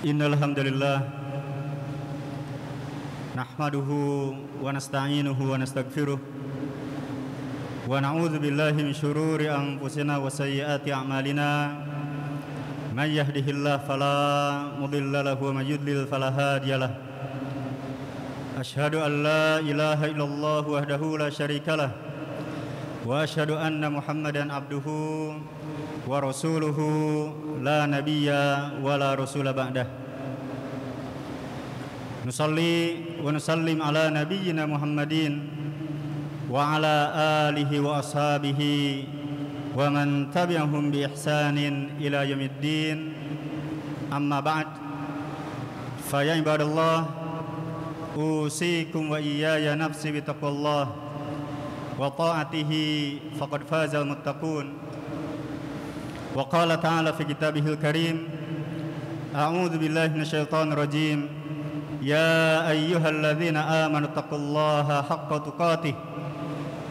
Innal hamdalillah nahmaduhu wa nasta'inuhu wa nastaghfiruh wa na'udzu billahi min syururi anfusina wa sayyiati a'malina may yahdihillahu fala mudilla lahu wa may yudlil fala hadiyalah. Asyhadu an la ilaha illallah wahdahu la syarikalah wa asyhadu anna Muhammadan abduhu wa rasuluhu la nabiyya wa la rasula ba'dah. Nusalli wa nusallim ala nabiyyina Muhammadin wa ala alihi wa ashabihi wa man tabi'ahum bi ihsanin ila yaumiddin. Amma ba'd, fa ya ibadallah, usikum wa iyaya nafsi bi taqwallah wa ta'atihi faqad fazal muttaqun. Wa qala ta'ala fi kitabihil karim, a'udzu billahi minasyaitonir rajim, ya ayyuhalladzina amanu taqullaha haqqa tuqatih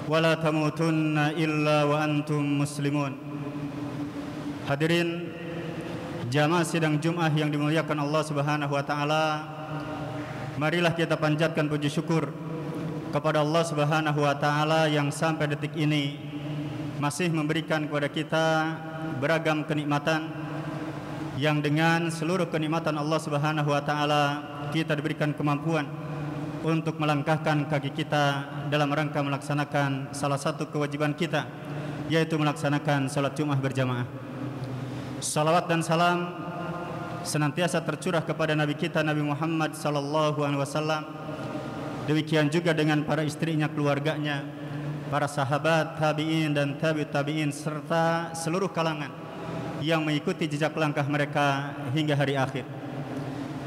wa la tamutunna illa wa antum muslimun. Hadirin jamaah sidang Jumat yang dimuliakan Allah Subhanahu wa taala, marilah kita panjatkan puji syukur kepada Allah Subhanahu wa taala yang sampai detik ini masih memberikan kepada kita beragam kenikmatan, yang dengan seluruh kenikmatan Allah Subhanahu wa taala kita diberikan kemampuan untuk melangkahkan kaki kita dalam rangka melaksanakan salah satu kewajiban kita, yaitu melaksanakan salat Jumat berjamaah. Salawat dan salam senantiasa tercurah kepada Nabi kita Nabi Muhammad sallallahu alaihi wasallam. Demikian juga dengan para istrinya, keluarganya, para sahabat, tabi'in dan tabi'ut tabi'in, serta seluruh kalangan yang mengikuti jejak langkah mereka hingga hari akhir.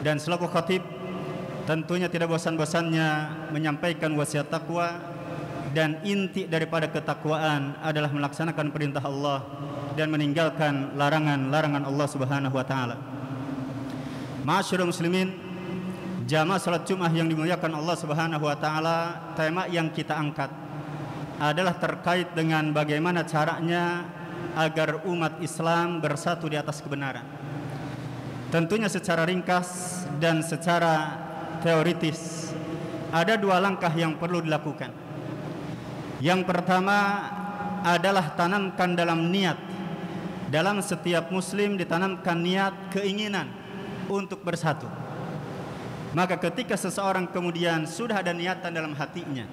Dan selaku khatib, tentunya tidak bosan-bosannya menyampaikan wasiat takwa, dan inti daripada ketakwaan adalah melaksanakan perintah Allah dan meninggalkan larangan-larangan Allah Subhanahu wa taala. Ma'asyiral muslimin, jamaah salat Jumat yang dimuliakan Allah Subhanahu wa taala, tema yang kita angkat adalah terkait dengan bagaimana caranya agar umat Islam bersatu di atas kebenaran. Tentunya secara ringkas dan secara teoritis ada dua langkah yang perlu dilakukan. Yang pertama adalah tanamkan dalam niat, dalam setiap muslim ditanamkan niat, keinginan untuk bersatu. Maka ketika seseorang kemudian sudah ada niatan dalam hatinya,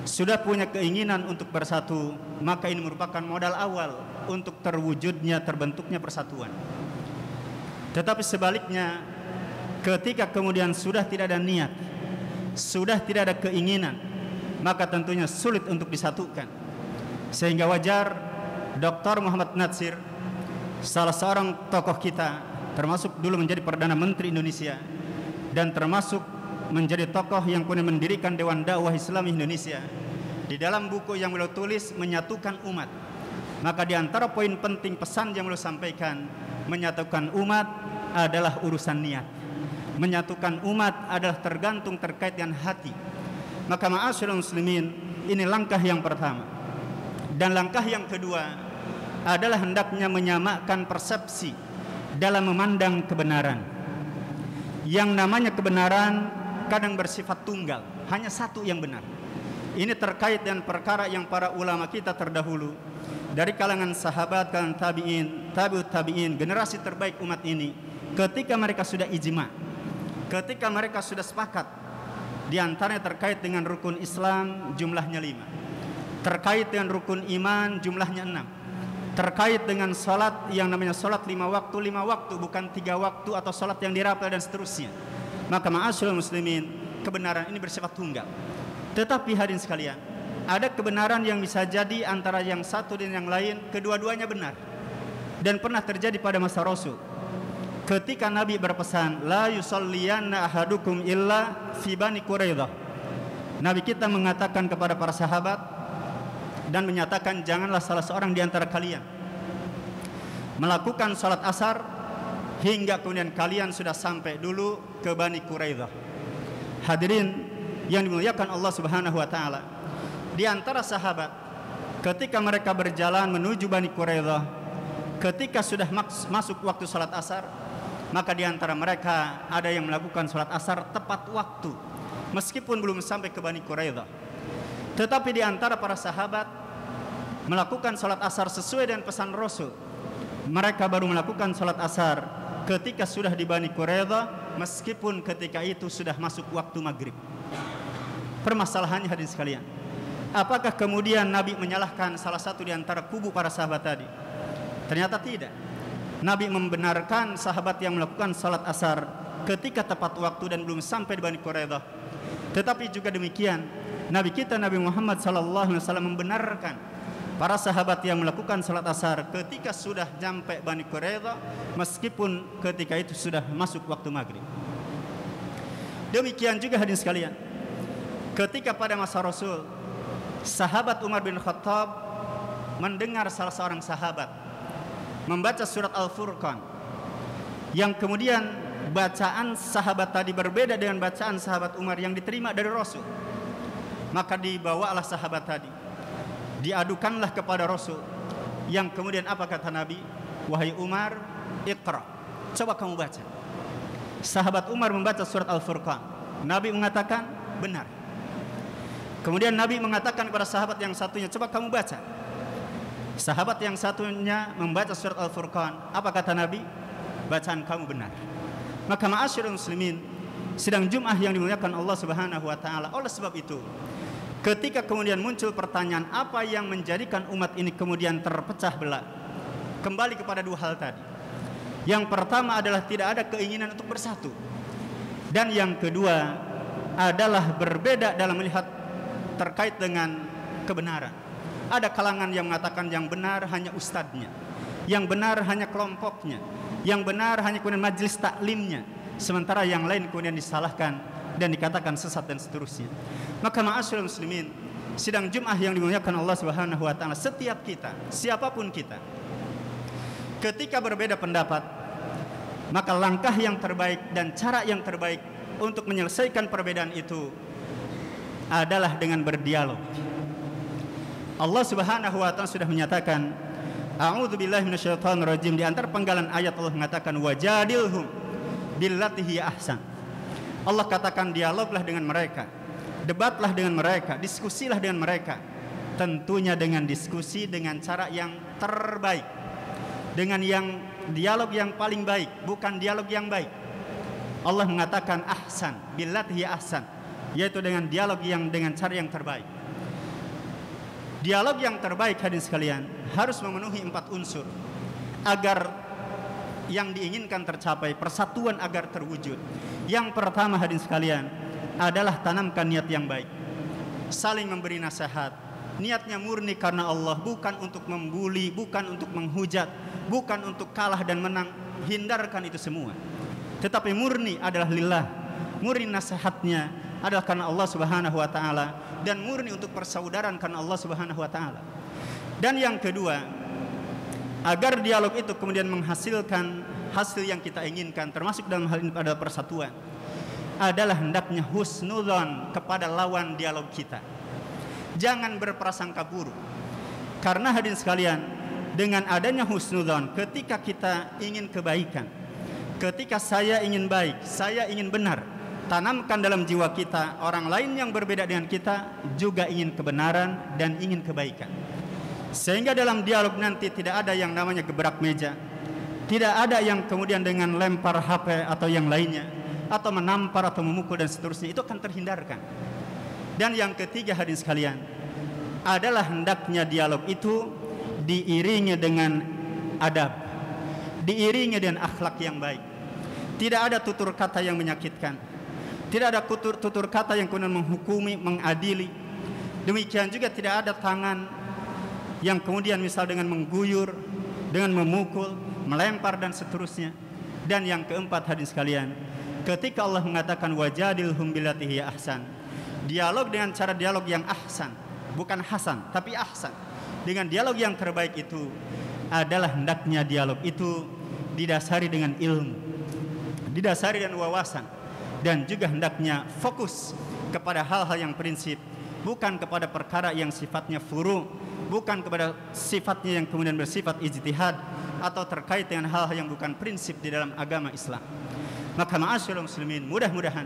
sudah punya keinginan untuk bersatu, maka ini merupakan modal awal untuk terwujudnya, terbentuknya persatuan. Tetapi sebaliknya, ketika kemudian sudah tidak ada niat, sudah tidak ada keinginan, maka tentunya sulit untuk disatukan. Sehingga wajar Dr. Muhammad Natsir, salah seorang tokoh kita, termasuk dulu menjadi Perdana Menteri Indonesia dan termasuk menjadi tokoh yang kemudian mendirikan Dewan Dakwah Islam Indonesia, di dalam buku yang beliau tulis Menyatukan Umat, maka di antara poin penting pesan yang beliau sampaikan, menyatukan umat adalah urusan niat. Menyatukan umat adalah tergantung terkait dengan hati. Maka ma'asyiral muslimin, ini langkah yang pertama. Dan langkah yang kedua adalah hendaknya menyamakan persepsi dalam memandang kebenaran. Yang namanya kebenaran kadang bersifat tunggal, hanya satu yang benar. Ini terkait dengan perkara yang para ulama kita terdahulu dari kalangan sahabat, kalangan tabi'in, tabi'ut tabi'in, generasi terbaik umat ini, ketika mereka sudah ijma, ketika mereka sudah sepakat, di antaranya terkait dengan rukun Islam jumlahnya 5, terkait dengan rukun iman jumlahnya 6, terkait dengan salat yang namanya salat 5 waktu, bukan 3 waktu, atau salat yang dirapel dan seterusnya. Maka ma'asyiral muslimin, kebenaran ini bersifat tunggal. Tetapi hadirin sekalian, ada kebenaran yang bisa jadi antara yang satu dan yang lain kedua-duanya benar. Dan pernah terjadi pada masa Rasul, ketika Nabi berpesan, la yusalliyanna ahadukum illa fi Bani Quraidah. Nabi kita mengatakan kepada para sahabat dan menyatakan, janganlah salah seorang di antara kalian melakukan salat asar hingga kemudian kalian sudah sampai dulu ke Bani Quraidah. Hadirin yang dimuliakan Allah Subhanahu wa taala, di antara sahabat ketika mereka berjalan menuju Bani Quraidah, ketika sudah masuk waktu salat asar, Maka di antara mereka ada yang melakukan sholat asar tepat waktu, meskipun belum sampai ke Bani Quraidah. Tetapi di antara para sahabat melakukan sholat asar sesuai dengan pesan Rasul. Mereka baru melakukan sholat asar ketika sudah di Bani Quraidah, meskipun ketika itu sudah masuk waktu maghrib. Permasalahannya hadirin sekalian, apakah kemudian Nabi menyalahkan salah satu di antara kubu para sahabat tadi? Ternyata tidak. Nabi membenarkan sahabat yang melakukan salat asar ketika tepat waktu dan belum sampai di Bani Quraidah. Tetapi juga demikian, Nabi kita Nabi Muhammad SAW membenarkan para sahabat yang melakukan salat asar ketika sudah sampai Bani Quraidah, meskipun ketika itu sudah masuk waktu maghrib. Demikian juga hadirin sekalian, ketika pada masa Rasul, sahabat Umar bin Khattab mendengar salah seorang sahabat membaca surat Al-Furqan, yang kemudian bacaan sahabat tadi berbeda dengan bacaan sahabat Umar yang diterima dari Rasul. Maka dibawalah sahabat tadi, diadukanlah kepada Rasul, yang kemudian apa kata Nabi? Wahai Umar, Iqra, coba kamu baca. Sahabat Umar membaca surat Al-Furqan, Nabi mengatakan benar. Kemudian Nabi mengatakan kepada sahabat yang satunya, coba kamu baca. Sahabat yang satunya membaca surat Al-Furqan, apa kata Nabi? Bacaan kamu benar. Maka ma'asyiral muslimin, sidang Jumat yang dimuliakan Allah Subhanahu wa taala, oleh sebab itu ketika kemudian muncul pertanyaan apa yang menjadikan umat ini kemudian terpecah belah, kembali kepada dua hal tadi. Yang pertama adalah tidak ada keinginan untuk bersatu, dan yang kedua adalah berbeda dalam melihat terkait dengan kebenaran. Ada kalangan yang mengatakan yang benar hanya ustadznya, yang benar hanya kelompoknya, yang benar hanya kemudian majelis taklimnya, sementara yang lain kemudian disalahkan dan dikatakan sesat dan seterusnya. Maka ma'asyiral muslimin, sidang Jumat yang dimuliakan Allah Subhanahu wa taala, setiap kita, siapapun kita, ketika berbeda pendapat, maka langkah yang terbaik dan cara yang terbaik untuk menyelesaikan perbedaan itu adalah dengan berdialog. Allah Subhanahu wa taala sudah menyatakan, a'udzubillahi minasyaitonirrajim, di antara penggalan ayat Allah mengatakan wajadilhum billati hiya ahsan. Allah katakan dialoglah dengan mereka, debatlah dengan mereka, diskusilah dengan mereka. Tentunya dengan diskusi dengan cara yang terbaik, dengan yang dialog yang paling baik, bukan dialog yang baik. Allah mengatakan ahsan, billati hiya ahsan, yaitu dengan dialog yang dengan cara yang terbaik. Dialog yang terbaik hadirin sekalian harus memenuhi 4 unsur agar yang diinginkan tercapai, persatuan agar terwujud. Yang pertama hadirin sekalian adalah tanamkan niat yang baik, saling memberi nasihat, niatnya murni karena Allah, bukan untuk membuli, bukan untuk menghujat, bukan untuk kalah dan menang. Hindarkan itu semua, tetapi murni adalah lillah, murni nasihatnya adalah karena Allah Subhanahu wa taala, dan murni untuk persaudaraan karena Allah Subhanahu wa taala. Dan yang kedua, agar dialog itu kemudian menghasilkan hasil yang kita inginkan, termasuk dalam hal ini pada persatuan, adalah hendaknya husnudzon kepada lawan dialog kita. Jangan berprasangka buruk. Karena hadirin sekalian, dengan adanya husnudzon, ketika kita ingin kebaikan, ketika saya ingin baik, saya ingin benar, tanamkan dalam jiwa kita, orang lain yang berbeda dengan kita juga ingin kebenaran dan ingin kebaikan. Sehingga dalam dialog nanti tidak ada yang namanya gebrak meja, tidak ada yang kemudian dengan lempar HP atau yang lainnya, atau menampar atau memukul dan seterusnya. Itu akan terhindarkan. Dan yang ketiga hadirin sekalian, adalah hendaknya dialog itu diiringi dengan adab, diiringi dengan akhlak yang baik. Tidak ada tutur kata yang menyakitkan, tidak ada tutur kata yang kemudian menghukumi, mengadili. Demikian juga tidak ada tangan yang kemudian misal dengan mengguyur, dengan memukul, melempar dan seterusnya. Dan yang keempat hadirin sekalian, ketika Allah mengatakan wajadilhum billati hiya ahsan, dialog dengan cara dialog yang ahsan, bukan hasan tapi ahsan, dengan dialog yang terbaik itu adalah hendaknya dialog itu didasari dengan ilmu, didasari dengan wawasan, dan juga hendaknya fokus kepada hal-hal yang prinsip, bukan kepada perkara yang sifatnya furu', bukan kepada sifatnya yang kemudian bersifat ijtihad, atau terkait dengan hal-hal yang bukan prinsip di dalam agama Islam. Maka ma'asyiral muslimin, mudah-mudahan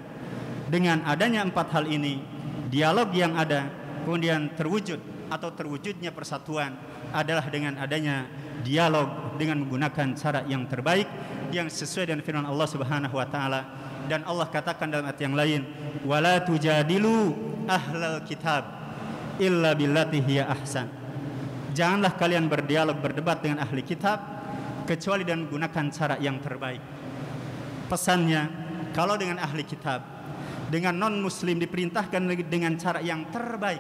dengan adanya 4 hal ini, dialog yang ada kemudian terwujud atau terwujudnya persatuan adalah dengan adanya dialog dengan menggunakan cara yang terbaik yang sesuai dengan firman Allah Subhanahu wa taala. Dan Allah katakan dalam ayat yang lain, wala tujadilu ahlal kitab illa billati hiya ahsan. Janganlah kalian berdialog, berdebat dengan ahli kitab kecuali dengan menggunakan cara yang terbaik. Pesannya, kalau dengan ahli kitab, dengan non muslim diperintahkan dengan cara yang terbaik.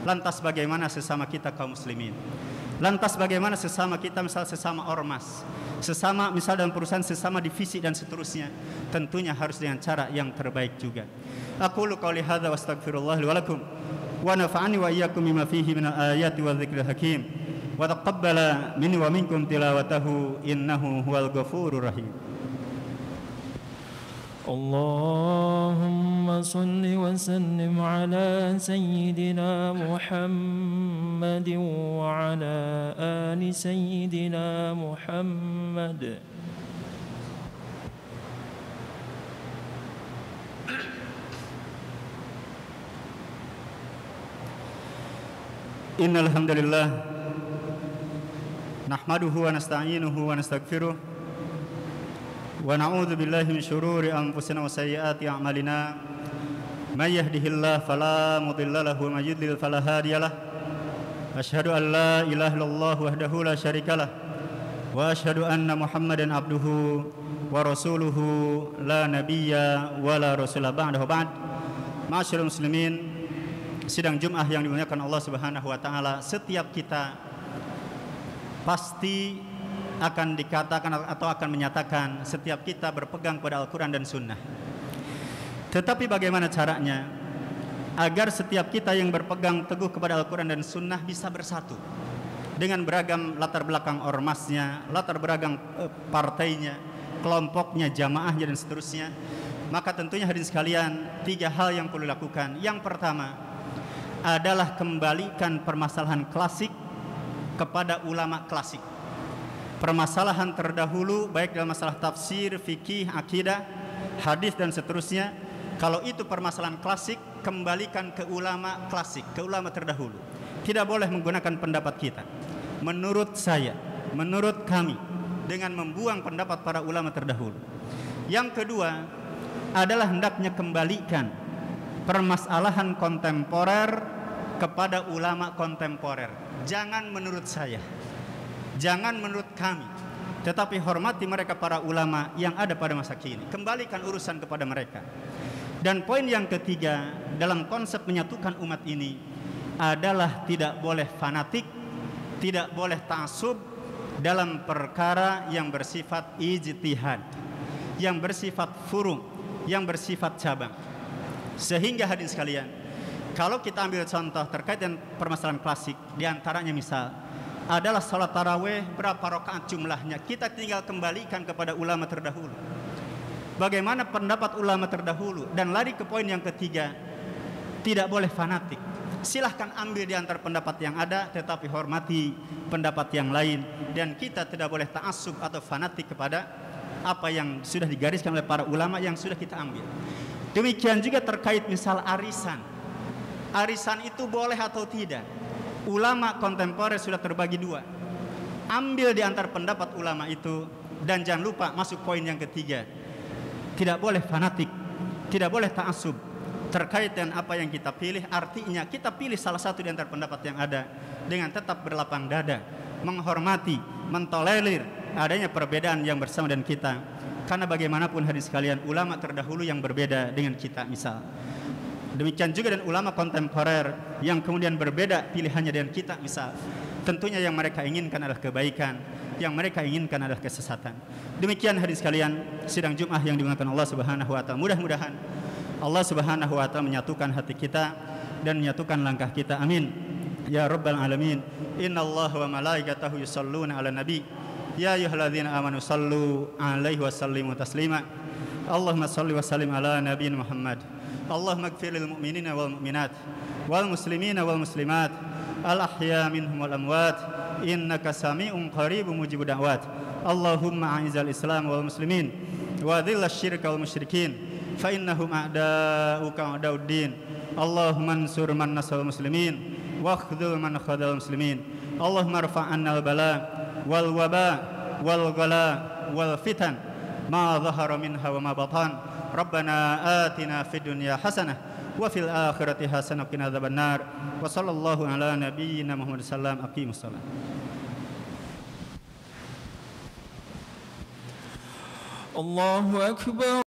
Lantas bagaimana sesama kita kaum muslimin? Lantas bagaimana sesama kita, misal sesama ormas, sesama misal dalam perusahaan, sesama divisi dan seterusnya? Tentunya harus dengan cara yang terbaik juga. Aqulu qouli hadza wa astaghfirullah li wa lakum wa nafa'ani wa iyyakum bima fihi minal ayati wa dzikril hakim wa taqabbala minni wa minkum tilawatahu innahu huwal ghafurur rahim. اللهم صل وسلم على سيدنا محمد وعلى آل سيدنا محمد. Innal hamdalillah nahmaduhu wa nasta'inuhu wa nastaghfiruh wa na'udzu billahi min syururi anfusina wa sayyiati a'malina may yahdihillahu fala mudilla lahu wa may yudlil fala hadiyalah. Asyhadu an la ilaha illallah wahdahu la syarikalah wa asyhadu anna Muhammadan abduhu wa rasuluhu la nabiyya wa la rasula ba'dahu ba'd. Ma'asyiral muslimin, sidang Jumat yang dimuliakan Allah Subhanahu wa taala, setiap kita pasti akan dikatakan atau akan menyatakan setiap kita berpegang pada Al-Quran dan Sunnah. Tetapi bagaimana caranya agar setiap kita yang berpegang teguh kepada Al-Quran dan Sunnah bisa bersatu dengan beragam latar belakang ormasnya, latar belakang partainya, kelompoknya, jamaahnya dan seterusnya? Maka tentunya hadirin sekalian, 3 hal yang perlu dilakukan. Yang pertama adalah kembalikan permasalahan klasik kepada ulama klasik. Permasalahan terdahulu baik dalam masalah tafsir, fikih, akidah, hadis dan seterusnya, kalau itu permasalahan klasik, kembalikan ke ulama klasik, ke ulama terdahulu. Tidak boleh menggunakan pendapat kita. Menurut saya, menurut kami, dengan membuang pendapat para ulama terdahulu. Yang kedua adalah hendaknya kembalikan permasalahan kontemporer kepada ulama kontemporer. Jangan menurut saya, jangan menurut kami, tetapi hormati mereka para ulama yang ada pada masa kini. Kembalikan urusan kepada mereka. Dan poin yang ketiga dalam konsep menyatukan umat ini adalah tidak boleh fanatik, tidak boleh ta'assub dalam perkara yang bersifat ijtihad, yang bersifat furu', yang bersifat cabang. Sehingga hadirin sekalian, kalau kita ambil contoh terkait dengan permasalahan klasik, diantaranya misal adalah salat tarawih berapa rakaat jumlahnya, kita tinggal kembalikan kepada ulama terdahulu. Bagaimana pendapat ulama terdahulu? Dan lari ke poin yang ketiga, tidak boleh fanatik. Silahkan ambil di antara pendapat yang ada, tetapi hormati pendapat yang lain. Dan kita tidak boleh ta'assub atau fanatik kepada apa yang sudah digariskan oleh para ulama yang sudah kita ambil. Demikian juga terkait misal arisan. Arisan itu boleh atau tidak? Ulama kontemporer sudah terbagi 2. Ambil di antara pendapat ulama itu, dan jangan lupa masuk poin yang ketiga, tidak boleh fanatik, tidak boleh ta'assub terkait dengan apa yang kita pilih. Artinya kita pilih salah satu di antara pendapat yang ada dengan tetap berlapang dada, menghormati, mentolerir adanya perbedaan yang bersama dengan kita. Karena bagaimanapun hadirin sekalian, ulama terdahulu yang berbeda dengan kita misal. Demikian juga dengan ulama kontemporer yang kemudian berbeda pilihannya dengan kita misal. Tentunya yang mereka inginkan adalah kebaikan, yang mereka inginkan adalah kesesatan. Demikian hadirin sekalian, sidang Jumat yang dimuliakan Allah Subhanahu wa taala. Mudah-mudahan Allah Subhanahu wa taala menyatukan hati kita dan menyatukan langkah kita. Amin. Ya rabbal alamin. Innallaha wa malaikatahu yusholluna 'alan nabi. Ya ayyuhalladzina amanu shallu 'alaihi wa sallimu taslima. Allahumma shalli wa sallim ala nabiyina Muhammad. Allahumma ighfir lil mu'minina wal mu'minat wal muslimina wal muslimat al-ahya minhum wal amwat innaka sami'un qaribun mujibud da'wat. Allahumma a'izal Islam wal muslimin wa dhillal syirka wal musyrikin fa innahum a'da'uka a'da'uddin. Allahumma ansur man nasal muslimin wa khudhul man khadhal muslimin. Allahumma rfa'anna al-bala wal waba wal ghala wal fitan ma dhahara minha wa ma batan. Rabbana atina fid dunya hasanah wa fil akhirati hasanah wa qina adzabannar. Wa sallallahu ala nabiyyina Muhammad sallam. Aqimus salat. Allahu akbar.